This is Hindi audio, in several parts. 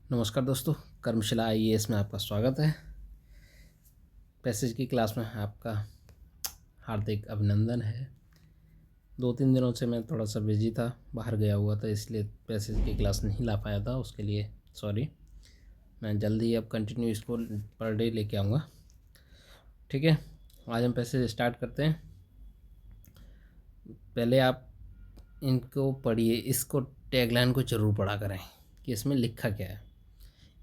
नमस्कार दोस्तों, कर्मशिला आईएएस में आपका स्वागत है। पैसेज की क्लास में आपका हार्दिक अभिनंदन है। 2-3 दिनों से मैं थोड़ा सा बिजी था, बाहर गया हुआ था, इसलिए पैसेज की क्लास नहीं ला पाया था। उसके लिए सॉरी। मैं जल्दी अब कंटिन्यू इसको पर डे लेके आऊँगा। ठीक है, आज हम पैसेज स्टार्ट करते हैं। पहले आप इनको पढ़िए, इसको टैगलाइन को ज़रूर पढ़ा करें कि इसमें लिखा क्या है।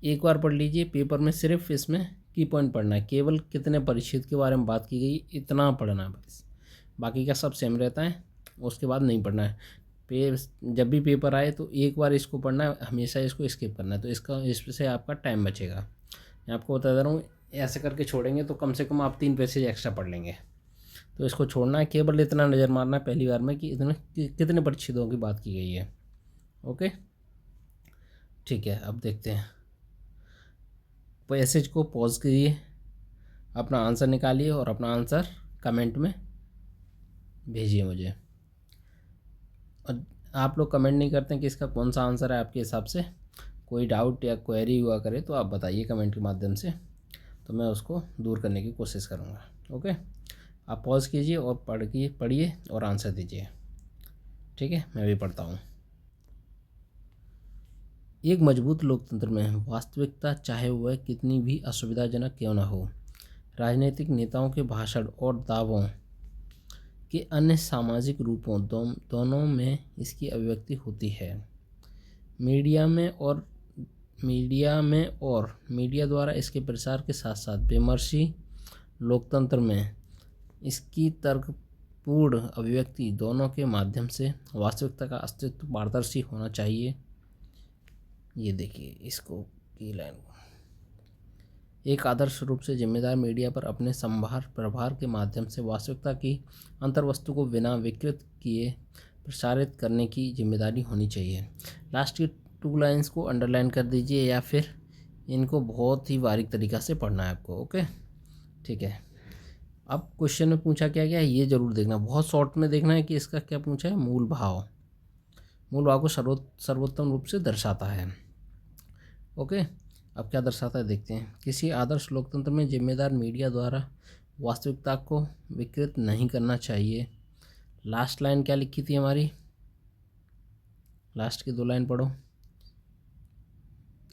एक बार पढ़ लीजिए, पेपर में सिर्फ इसमें की पॉइंट पढ़ना है। केवल कितने परिच्छेद के बारे में बात की गई इतना पढ़ना है बस, बाकी का सब सेम रहता है। उसके बाद नहीं पढ़ना है। जब भी पेपर आए तो एक बार इसको पढ़ना है, हमेशा इसको स्किप करना है, तो इससे आपका टाइम बचेगा। मैं आपको बता दे रहा हूँ, ऐसे करके छोड़ेंगे तो कम से कम आप 3 पैसेज एक्स्ट्रा पढ़ लेंगे। तो इसको छोड़ना है, केवल इतना नज़र मारना है पहली बार में कि इतने कितने परिच्छेदों की बात की गई है। ओके, ठीक है। अब देखते हैं, पैसेज को पॉज कीजिए, अपना आंसर निकालिए और अपना आंसर कमेंट में भेजिए मुझे। और आप लोग कमेंट नहीं करते कि इसका कौन सा आंसर है आपके हिसाब से। कोई डाउट या क्वेरी हुआ करे तो आप बताइए कमेंट के माध्यम से, तो मैं उसको दूर करने की कोशिश करूँगा। ओके, आप पॉज कीजिए और पढ़िए और आंसर दीजिए। ठीक है, मैं भी पढ़ता हूँ। एक मजबूत लोकतंत्र में वास्तविकता, चाहे वह कितनी भी असुविधाजनक क्यों न हो, राजनीतिक नेताओं के भाषण और दावों के अन्य सामाजिक रूपों दोनों में इसकी अभिव्यक्ति होती है। मीडिया द्वारा इसके प्रसार के साथ साथ विमर्शी लोकतंत्र में इसकी तर्कपूर्ण अभिव्यक्ति दोनों के माध्यम से वास्तविकता का अस्तित्व पारदर्शी होना चाहिए। ये देखिए इसको की लाइन, एक आदर्श रूप से जिम्मेदार मीडिया पर अपने प्रभार के माध्यम से वास्तविकता की अंतर्वस्तु को बिना विकृत किए प्रसारित करने की जिम्मेदारी होनी चाहिए। लास्ट की 2 लाइन्स को अंडरलाइन कर दीजिए या फिर इनको बहुत ही बारीक तरीक़ा से पढ़ना है आपको। ओके, ठीक है। अब क्वेश्चन में पूछा क्या गया है ये ज़रूर देखना, बहुत शॉर्ट में देखना है कि इसका क्या पूछा है। मूल भाव को सर्वोत्तम रूप से दर्शाता है। ओके, अब क्या दर्शाता है देखते हैं। किसी आदर्श लोकतंत्र में जिम्मेदार मीडिया द्वारा वास्तविकता को विकृत नहीं करना चाहिए। लास्ट लाइन क्या लिखी थी हमारी, लास्ट की 2 लाइन पढ़ो।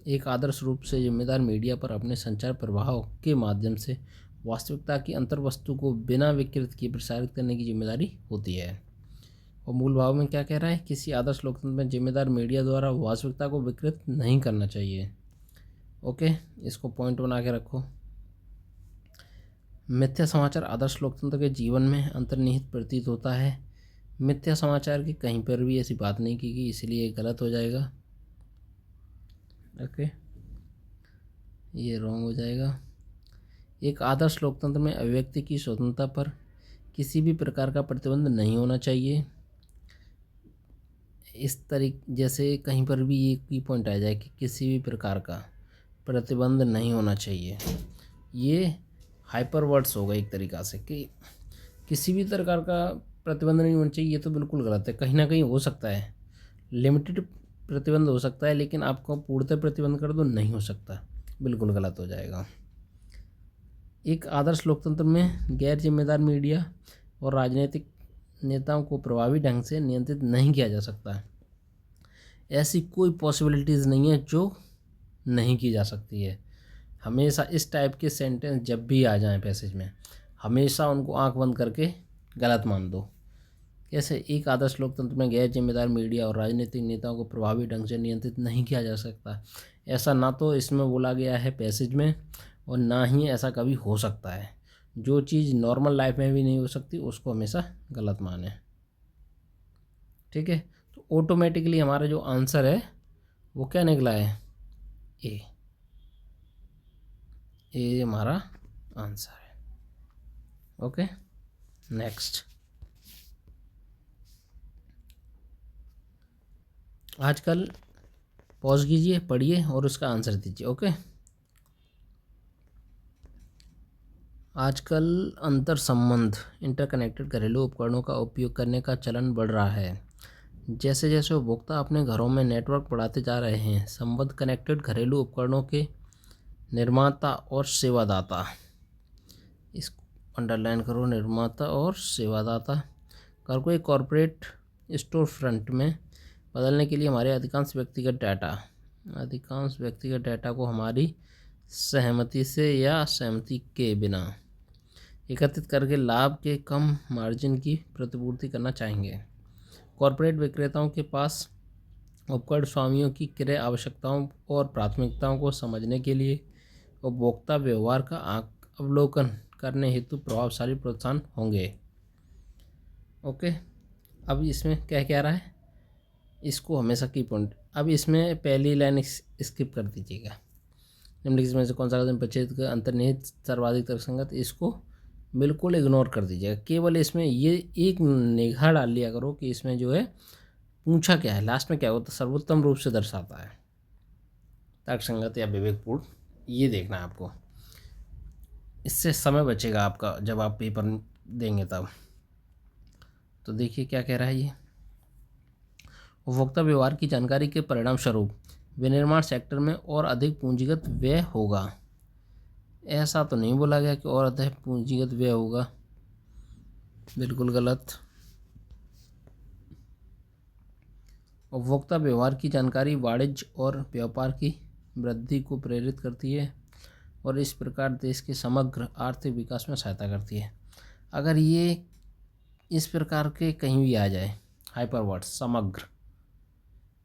एक आदर्श रूप से जिम्मेदार मीडिया पर अपने संचार प्रभाव के माध्यम से वास्तविकता की अंतर्वस्तु को बिना विकृत किए प्रसारित करने की जिम्मेदारी होती है। और मूल भाव में क्या कह रहा है, किसी आदर्श लोकतंत्र में जिम्मेदार मीडिया द्वारा वास्तविकता को विकृत नहीं करना चाहिए। ओके, इसको पॉइंट बना के रखो। मिथ्या समाचार आदर्श लोकतंत्र के जीवन में अंतर्निहित प्रतीत होता है। मिथ्या समाचार की कहीं पर भी ऐसी बात नहीं की गई, इसलिए गलत हो जाएगा। ओके, ये रॉन्ग हो जाएगा। एक आदर्श लोकतंत्र में अभिव्यक्ति की स्वतंत्रता पर किसी भी प्रकार का प्रतिबंध नहीं होना चाहिए। इस तरीके जैसे कहीं पर भी ये की पॉइंट आ जाए कि किसी भी प्रकार का प्रतिबंध नहीं होना चाहिए, ये हाइपर वर्ड्स होगा एक तरीक़ा से कि किसी भी प्रकार का प्रतिबंध नहीं होना चाहिए। ये तो बिल्कुल गलत है। कहीं ना कहीं हो सकता है, लिमिटेड प्रतिबंध हो सकता है, लेकिन आपको पूर्णतः प्रतिबंध कर दो नहीं हो सकता, बिल्कुल गलत हो जाएगा। एक आदर्श लोकतंत्र में गैर जिम्मेदार मीडिया और राजनीतिक नेताओं को प्रभावी ढंग से नियंत्रित नहीं किया जा सकता। ऐसी कोई पॉसिबिलिटीज़ नहीं है जो नहीं की जा सकती है। हमेशा इस टाइप के सेंटेंस जब भी आ जाएं पैसेज में, हमेशा उनको आंख बंद करके गलत मान दो। कैसे, एक आदर्श लोकतंत्र में गैर जिम्मेदार मीडिया और राजनीतिक नेताओं को प्रभावी ढंग से नियंत्रित नहीं किया जा सकता। ऐसा ना तो इसमें बोला गया है पैसेज में, और ना ही ऐसा कभी हो सकता है। जो चीज़ नॉर्मल लाइफ में भी नहीं हो सकती उसको हमेशा गलत माने। ठीक है, तो ऑटोमेटिकली हमारा जो आंसर है वो क्या निकला है, ए। ये हमारा आंसर है। Okay, next. आजकल पॉज कीजिए, पढ़िए और उसका आंसर दीजिए। ओके, आजकल अंतर संबंध इंटरकनेक्टेड घरेलू उपकरणों का उपयोग करने का चलन बढ़ रहा है, जैसे जैसे उपभोक्ता अपने घरों में नेटवर्क बढ़ाते जा रहे हैं, संबद्ध कनेक्टेड घरेलू उपकरणों के निर्माता और सेवादाता, इसको अंडरलाइन करो, निर्माता और सेवादाता, घर को एक कॉरपोरेट स्टोर फ्रंट में बदलने के लिए हमारे अधिकांश व्यक्तिगत डाटा को हमारी सहमति से या सहमति के बिना एकत्रित करके लाभ के कम मार्जिन की प्रतिपूर्ति करना चाहेंगे। कॉरपोरेट विक्रेताओं के पास उपकरण स्वामियों की क्रय आवश्यकताओं और प्राथमिकताओं को समझने के लिए उपभोक्ता व्यवहार का अवलोकन करने हेतु प्रभावशाली प्रोत्साहन होंगे। ओके, अब इसमें क्या क्या रहा है, इसको हमेशा की पॉइंट, अब इसमें पहली लाइन स्किप कर दीजिएगा। निम्नलिखित में से कौन सा कथन परिच्छेद का अंतर्निहित सर्वाधिक तर्कसंगत, इसको बिल्कुल इग्नोर कर दीजिएगा। केवल इसमें ये एक निगाह डाल लिया करो कि इसमें जो है पूछा क्या है, लास्ट में क्या होता है, सर्वोत्तम रूप से दर्शाता है तर्कसंगत या विवेकपूर्ण, ये देखना है आपको। इससे समय बचेगा आपका जब आप पेपर देंगे तब। तो देखिए क्या कह रहा है ये, उपभोक्ता व्यवहार की जानकारी के परिणाम स्वरूप विनिर्माण सेक्टर में और अधिक पूंजीगत व्यय होगा। ऐसा तो नहीं बोला गया कि और अधिक पूंजीगत व्यय होगा, बिल्कुल गलत। उपभोक्ता व्यवहार की जानकारी वाणिज्य और व्यापार की वृद्धि को प्रेरित करती है और इस प्रकार देश के समग्र आर्थिक विकास में सहायता करती है। अगर ये इस प्रकार के कहीं भी आ जाए हाइपरवर्ड समग्र,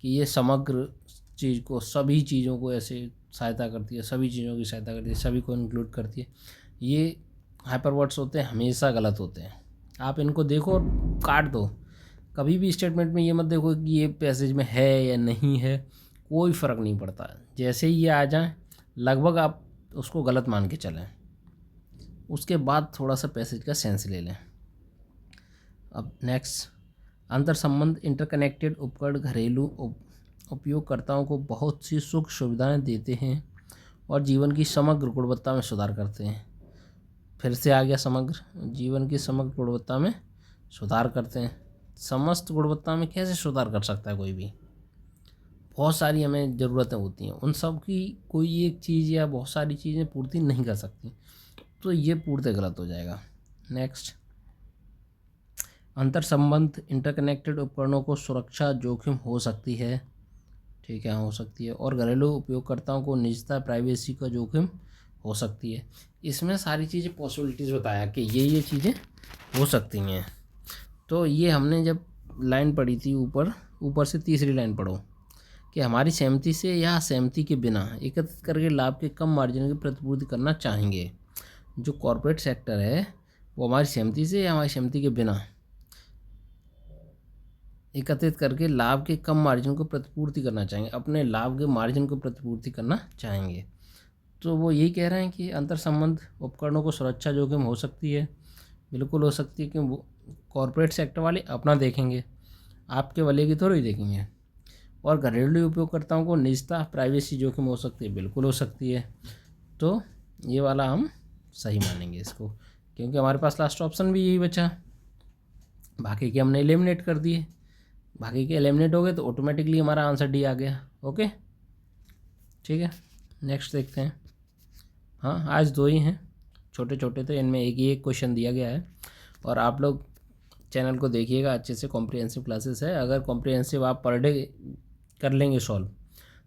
कि ये समग्र चीज़ को, सभी चीज़ों को ऐसे सहायता करती है, सभी चीज़ों की सहायता करती है, सभी को इंक्लूड करती है, ये हाइपरवर्ड्स होते हैं, हमेशा गलत होते हैं। आप इनको देखो और काट दो, कभी भी स्टेटमेंट में ये मत देखो कि ये पैसेज में है या नहीं है, कोई फ़र्क नहीं पड़ता। जैसे ही ये आ जाए लगभग आप उसको गलत मान के चलें, उसके बाद थोड़ा सा पैसेज का सेंस ले लें। अब नेक्स्ट, अंतर संबंध इंटरकनेक्टेड उपकरण घरेलू उपयोगकर्ताओं को बहुत सी सुख सुविधाएं देते हैं और जीवन की समग्र गुणवत्ता में सुधार करते हैं। फिर से आ गया समग्र, जीवन की समग्र गुणवत्ता में सुधार करते हैं। समस्त गुणवत्ता में कैसे सुधार कर सकता है कोई भी, बहुत सारी हमें ज़रूरतें होती हैं, उन सब की कोई एक चीज़ या बहुत सारी चीज़ें पूर्ति नहीं कर सकती, तो ये पूर्ति गलत हो जाएगा। नेक्स्ट, अंतर संबंध इंटरकनेक्टेड उपकरणों को सुरक्षा जोखिम हो सकती है, ठीक है, हो सकती है, और घरेलू उपयोगकर्ताओं को निजता प्राइवेसी का जोखिम हो सकती है। इसमें सारी चीज़ें पॉसिबिलिटीज़ बताया कि ये चीज़ें हो सकती हैं। तो ये हमने जब लाइन पढ़ी थी ऊपर से तीसरी लाइन पढ़ो कि हमारी सहमति से या सहमति के बिना एकत्रित करके लाभ के कम मार्जिन की प्रतिपूर्ति करना चाहेंगे। जो कॉरपोरेट सेक्टर है वो हमारी सहमति से या हमारी सहमति के बिना एकत्रित करके लाभ के कम मार्जिन को प्रतिपूर्ति करना चाहेंगे, अपने लाभ के मार्जिन को प्रतिपूर्ति करना चाहेंगे। तो वो यही कह रहे हैं कि अंतर संबंध उपकरणों को सुरक्षा जोखिम हो सकती है, बिल्कुल हो सकती है, कि वो कॉरपोरेट सेक्टर वाले अपना देखेंगे, आपके वाले की थोड़ी देखेंगे। और घरेलू उपयोगकर्ताओं को निजता प्राइवेसी जोखिम हो सकती है, बिल्कुल हो सकती है। तो ये वाला हम सही मानेंगे इसको, क्योंकि हमारे पास लास्ट ऑप्शन भी यही बचा, बाकी के हमने एलिमिनेट कर दिए। बाकी के एलिमिनेट हो गए तो ऑटोमेटिकली हमारा आंसर डी आ गया। ओके, ठीक है, नेक्स्ट देखते हैं। हाँ, आज दो ही हैं, छोटे छोटे थे, इनमें एक ही एक क्वेश्चन दिया गया है। और आप लोग चैनल को देखिएगा अच्छे से, कॉम्प्रिहेंसिव क्लासेस है। अगर कॉम्प्रिहेंसिव आप पर डे कर लेंगे सॉल्व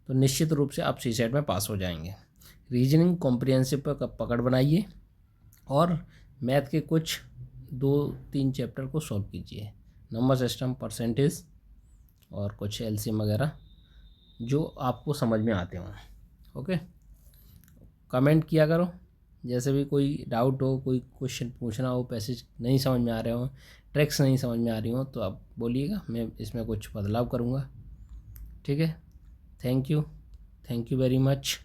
तो निश्चित रूप से आप सीसेट में पास हो जाएंगे। रीजनिंग कॉम्प्रिहेंसिव पर पकड़ बनाइए और मैथ के कुछ 2-3 चैप्टर को सॉल्व कीजिए, नंबर सिस्टम, परसेंटेज और कुछ एलसीएम वगैरह जो आपको समझ में आते हों। ओके, कमेंट किया करो, जैसे भी कोई डाउट हो, कोई क्वेश्चन पूछना हो, पैसेज नहीं समझ में आ रहे हो, ट्रिक्स नहीं समझ में आ रही हो, तो आप बोलिएगा, मैं इसमें कुछ बदलाव करूँगा। ठीक है, थैंक यू वेरी मच।